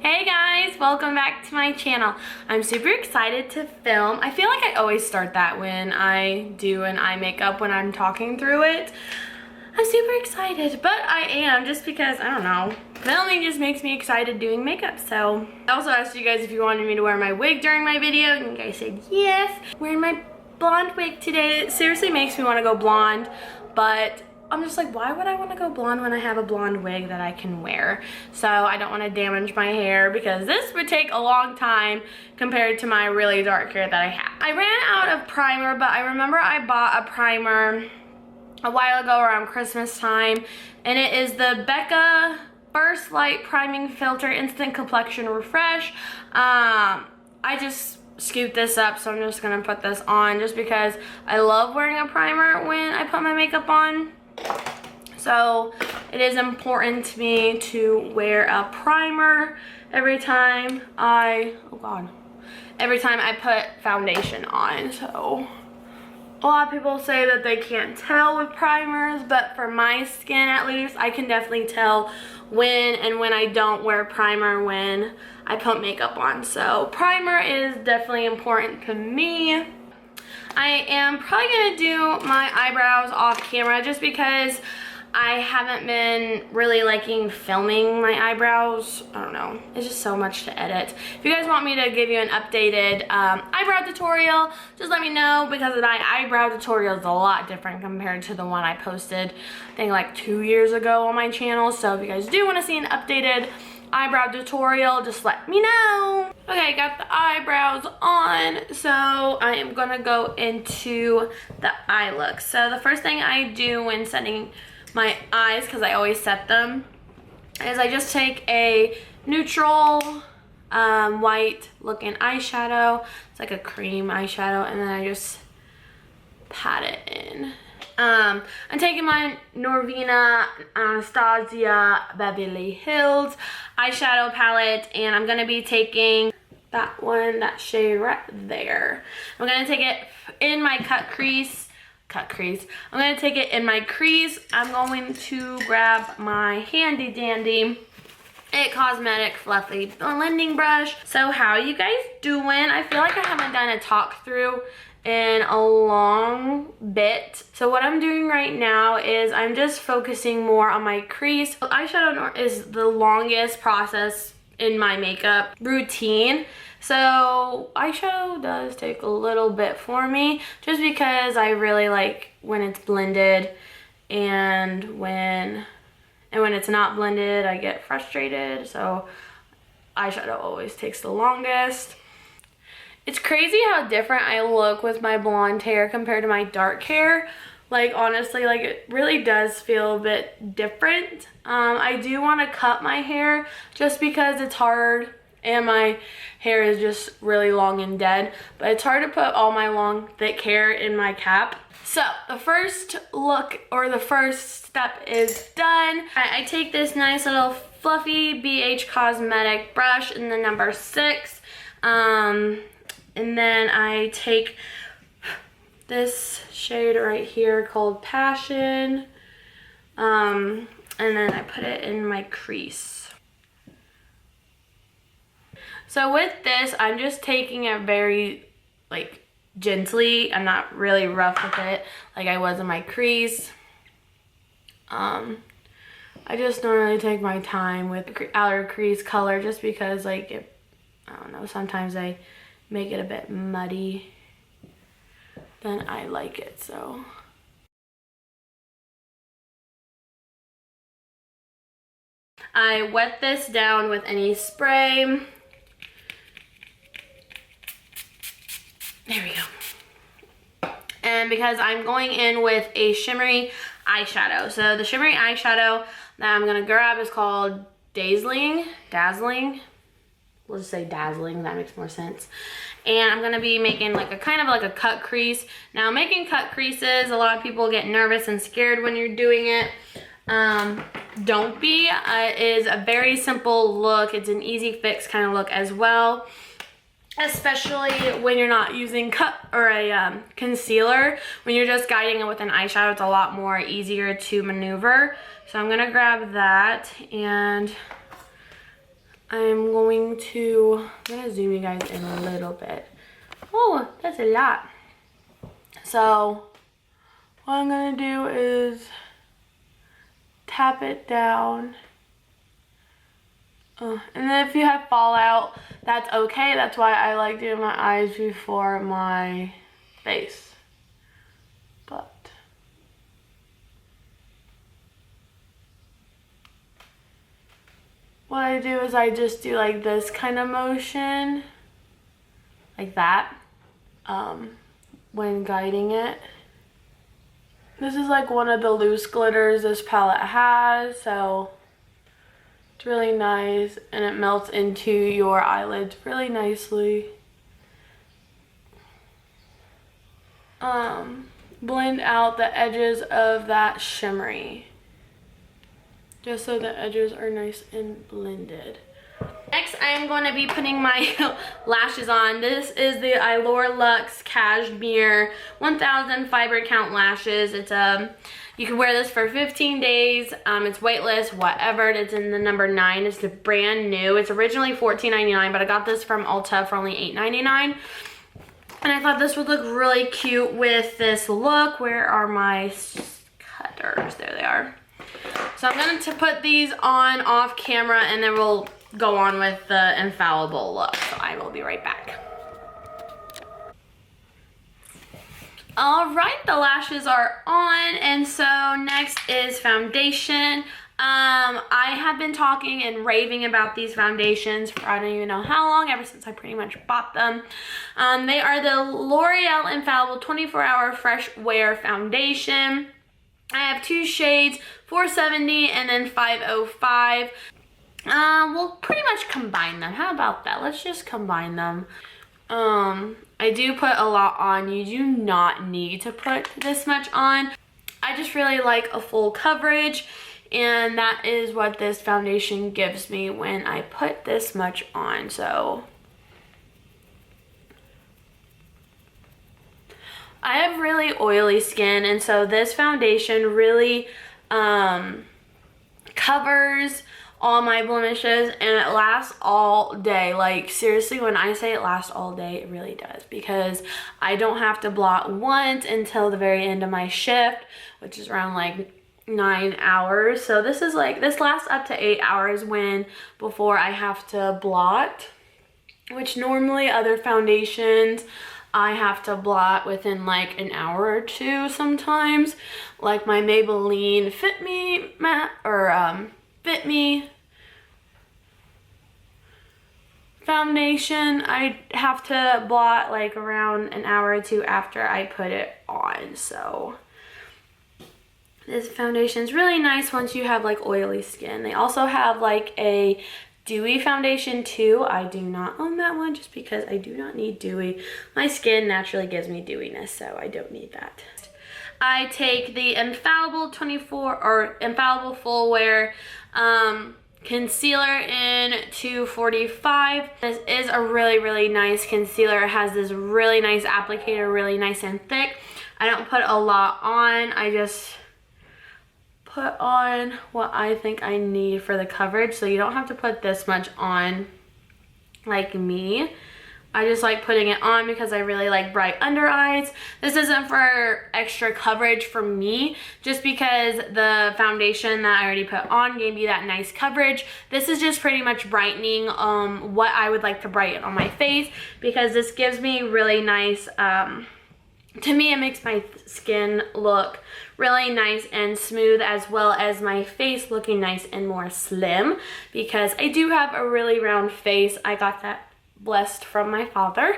Hey guys, welcome back to my channel. I'm super excited to film. I feel like I always start that when I do an eye makeup when I'm talking through it. I'm super excited, but I am just because, I don't know, filming just makes me excited doing makeup. So I also asked you guys if you wanted me to wear my wig during my video, and you guys said yes. Wearing my blonde wig today. It seriously makes me want to go blonde, but I'm just like, why would I want to go blonde when I have a blonde wig that I can wear? So I don't want to damage my hair because this would take a long time compared to my really dark hair that I have. I ran out of primer, but I remember I bought a primer a while ago around Christmas time, and it is the Becca First Light Priming Filter Instant Complexion Refresh. I just scooped this up, so I'm just gonna put this on just because I love wearing a primer when I put my makeup on. So it is important to me to wear a primer every time I put foundation on. So a lot of people say that they can't tell with primers, but for my skin at least, I can definitely tell when and when I don't wear primer when I put makeup on. So primer is definitely important to me. I am probably gonna do my eyebrows off camera just because I haven't been really liking filming my eyebrows. I don't know, it's just so much to edit. If you guys want me to give you an updated eyebrow tutorial, just let me know, because my eyebrow tutorial is a lot different compared to the one I posted, I think like 2 years ago on my channel. So if you guys do want to see an updated eyebrow tutorial, just let me know. Okay, got the eyebrows on, so I am gonna go into the eye look. So the first thing I do when setting my eyes, because I always set them, is I just take a neutral white looking eyeshadow. It's like a cream eyeshadow, and then I just pat it in. I'm taking my Norvina ANASTASIA Beverly Hills eyeshadow palette, and I'm gonna be taking that one, that shade right there. I'm gonna take it in my cut crease. I'm gonna take it in my crease. I'm going to grab my handy dandy It Cosmetic Fluffy blending brush. So how are you guys doing? I feel like I haven't done a talk through in a long bit. So what I'm doing right now is I'm just focusing more on my crease. Eyeshadow is the longest process in my makeup routine. So eyeshadow does take a little bit for me just because I really like when it's blended, and when it's not blended I get frustrated. So eyeshadow always takes the longest. It's crazy how different I look with my blonde hair compared to my dark hair. Like honestly, like it really does feel a bit different. I do want to cut my hair just because it's hard, and my hair is just really long and dead, but it's hard to put all my long thick hair in my cap. So the first look, or the first step, is done. I take this nice little fluffy BH Cosmetic brush in the number 6, and then I take this shade right here called Passion, and then I put it in my crease. So with this, I'm just taking it very like gently. I'm not really rough with it like I was in my crease. I just normally take my time with outer crease color just because like I don't know, sometimes I make it a bit muddy, then I like it. So I wet this down with any spray. There we go. And because I'm going in with a shimmery eyeshadow, so the shimmery eyeshadow that I'm gonna grab is called Dazzling. We'll just say Dazzling, that makes more sense. And I'm gonna be making like a kind of like a cut crease. Now making cut creases, a lot of people get nervous and scared when you're doing it. Don't be. It is a very simple look. It's an easy fix kind of look as well, especially when you're not using a concealer. When you're just guiding it with an eyeshadow, it's a lot more easier to maneuver. So I'm gonna grab that, and I'm gonna zoom you guys in a little bit. Oh, that's a lot. So what I'm gonna do is tap it down. And then if you have fallout, that's okay. That's why I like doing my eyes before my face. But what I do is I just do like this kind of motion, like that, when guiding it. This is like one of the loose glitters this palette has, so it's really nice, and it melts into your eyelids really nicely. Blend out the edges of that shimmery, just so the edges are nice and blended. Next, I am going to be putting my lashes on. This is the Allure Luxe Cashmere 1000 Fiber Count Lashes. It's you can wear this for 15 days. It's weightless, whatever. It's in the number 9. It's brand new. It's originally $14.99, but I got this from Ulta for only $8.99. And I thought this would look really cute with this look. Where are my cutters? There they are. So I'm going to put these on off camera, and then we'll go on with the infallible look. So I will be right back. All right, the lashes are on, and so next is foundation. I have been talking and raving about these foundations for I don't even know how long, ever since I pretty much bought them. They are the L'Oreal Infallible 24-Hour Fresh Wear Foundation. I have 2 shades, 470 and then 505. We'll pretty much combine them. How about that? Let's just combine them. I do put a lot on. You do not need to put this much on. I just really like a full coverage, and that is what this foundation gives me when I put this much on. So I have really oily skin, and so this foundation really covers all my blemishes, and it lasts all day. Like, seriously, when I say it lasts all day, it really does, because I don't have to blot once until the very end of my shift, which is around like 9 hours. So this is like, this lasts up to 8 hours before I have to blot, which normally other foundations I have to blot within like an hour or 2 sometimes. Like my Maybelline Fit Me matte, or Fit Me foundation, I have to blot like around an hour or 2 after I put it on. So this foundation is really nice once you have like oily skin. They also have like a dewy foundation too. I do not own that one just because I do not need dewy. My skin naturally gives me dewiness, so I don't need that. I take the Infallible 24 or Infallible Full Wear concealer in 245. This is a really nice concealer. It has this really nice applicator, really nice and thick. I don't put a lot on. I just put on what I think I need for the coverage, so you don't have to put this much on like me. I just like putting it on because I really like bright under eyes. This isn't for extra coverage for me, just because the foundation that I already put on gave me that nice coverage. This is just pretty much brightening what I would like to brighten on my face, because this gives me really nice, to me it makes my skin look really nice and smooth, as well as my face looking nice and more slim, because I do have a really round face. I got that blessed from my father.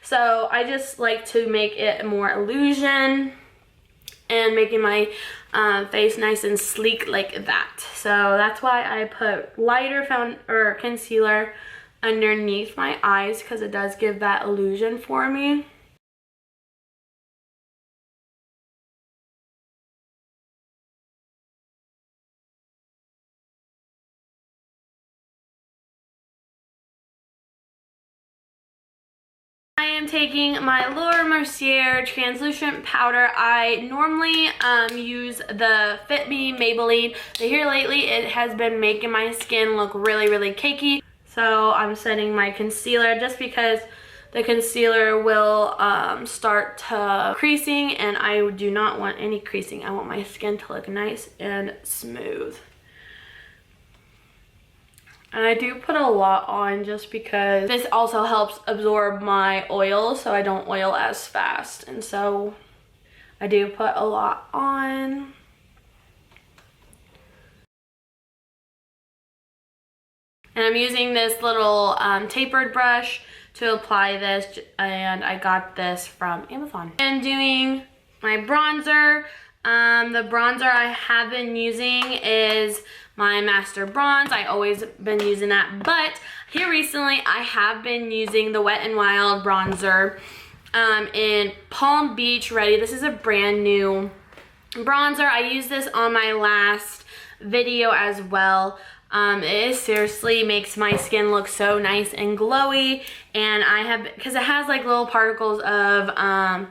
So I just like to make it more illusion and making my face nice and sleek like that. So that's why I put lighter concealer underneath my eyes, because it does give that illusion for me. I am taking my Laura Mercier translucent powder. I normally use the Fit Me Maybelline, but here lately it has been making my skin look really cakey. So I'm setting my concealer just because the concealer will start to creasing, and I do not want any creasing. I want my skin to look nice and smooth. And I do put a lot on just because this also helps absorb my oil so I don't oil as fast. And so I do put a lot on. And I'm using this little tapered brush to apply this, and I got this from Amazon. I'm doing my bronzer. The bronzer I have been using is my Master Bronze. I always been using that, but here recently I have been using the Wet n Wild bronzer in Palm Beach Ready. This is a brand new bronzer. I used this on my last video as well. It seriously makes my skin look so nice and glowy, and I have, because it has like little particles of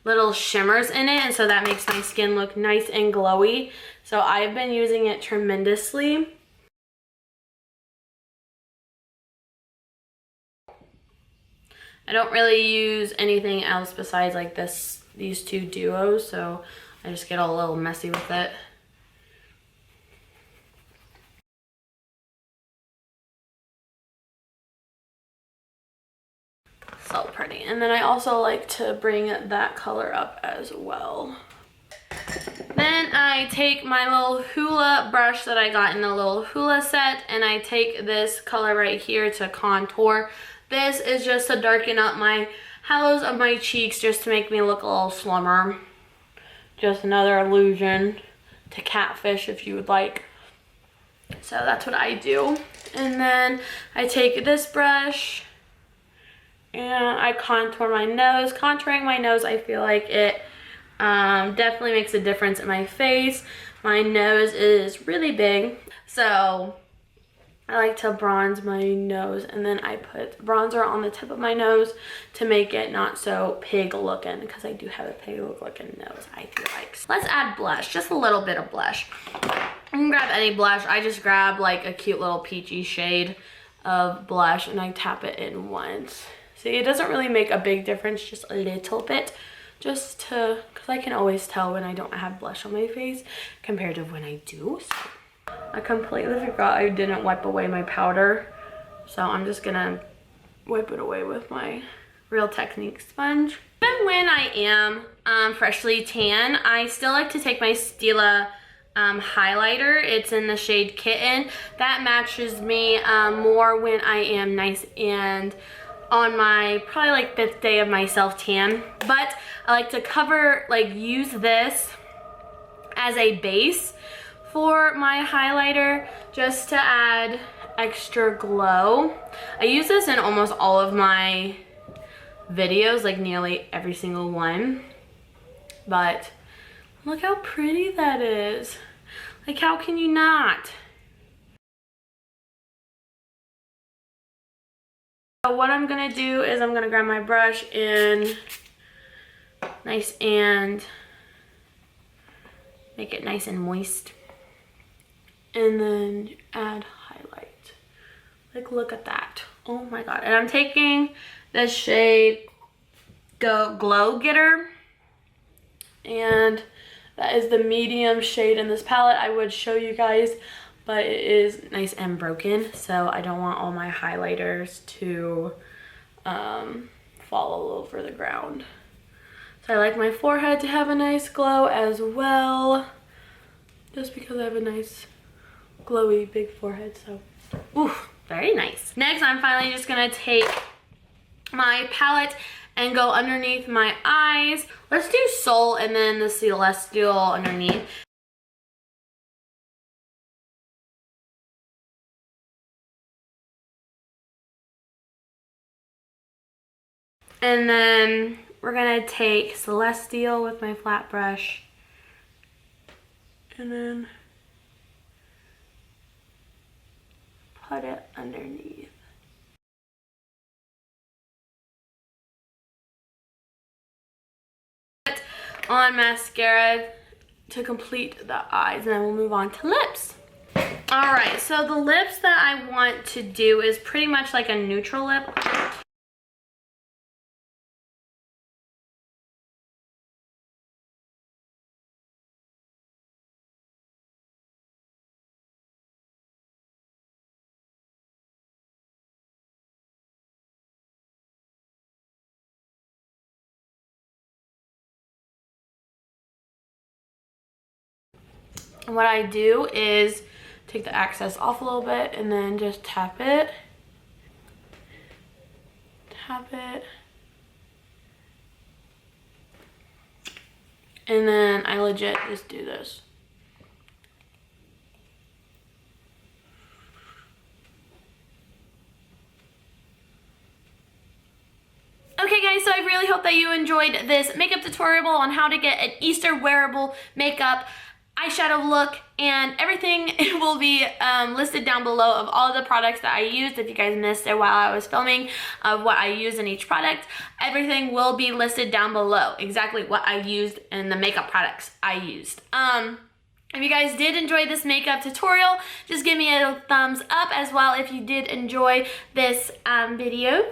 little shimmers in it, and so that makes my skin look nice and glowy. So I've been using it tremendously. I don't really use anything else besides like these two duos, so I just get a little messy with it. So pretty. And then I also like to bring that color up as well. Then I take my little Hoola brush that I got in the little Hoola set, and I take this color right here to contour. This is just to darken up my hollows of my cheeks, just to make me look a little slimmer. Just another allusion to catfish, if you would like. So that's what I do. And then I take this brush and I contour my nose. Contouring my nose, I feel like it definitely makes a difference in my face. My nose is really big, so I like to bronze my nose, and then I put bronzer on the tip of my nose to make it not so pig looking, because I do have a pig looking nose, I feel like. Let's add blush, just a little bit of blush. You can grab any blush. I just grab like a cute little peachy shade of blush and I tap it in once. See, it doesn't really make a big difference, just a little bit, just to, because I can always tell when I don't have blush on my face compared to when I do. So I completely forgot I didn't wipe away my powder, so I'm just gonna wipe it away with my Real Technique sponge. Even when I am freshly tan, I still like to take my Stila highlighter. It's in the shade Kitten. That matches me more when I am nice and on my probably like 5th day of my self tan. But I like to use this as a base for my highlighter, just to add extra glow. I use this in almost all of my videos, like nearly every single one. But look how pretty that is. Like, how can you not? So what I'm gonna do is I'm gonna grab my brush and make it nice and moist, and then add highlight. Like, look at that. Oh my god. And I'm taking this shade Glow Getter, and that is the medium shade in this palette. I would show you guys, but it is nice and broken, so I don't want all my highlighters to fall all over the ground. So I like my forehead to have a nice glow as well, just because I have a nice glowy big forehead. So ooh, very nice. Next, I'm finally just gonna take my palette and go underneath my eyes. Let's do Soul and then the Celestial underneath. And then we're gonna take Celestial with my flat brush, and then put it underneath. on mascara to complete the eyes, and then we'll move on to lips. Alright, so the lips that I want to do is pretty much like a neutral lip. And what I do is take the excess off a little bit and then just tap it. Tap it. And then I legit just do this. Okay guys, so I really hope that you enjoyed this makeup tutorial on how to get an Easter wearable makeup eyeshadow look, and everything will be listed down below of all the products that I used. If you guys missed it while I was filming of what I used in each product, everything will be listed down below, exactly what I used and the makeup products I used. If you guys did enjoy this makeup tutorial, just give me a thumbs up. As well, if you did enjoy this video,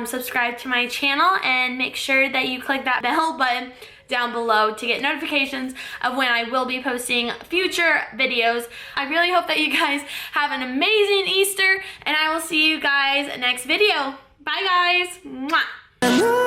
subscribe to my channel and make sure that you click that bell button down below to get notifications of when I will be posting future videos. I really hope that you guys have an amazing Easter, and I will see you guys next video. Bye guys. Mwah.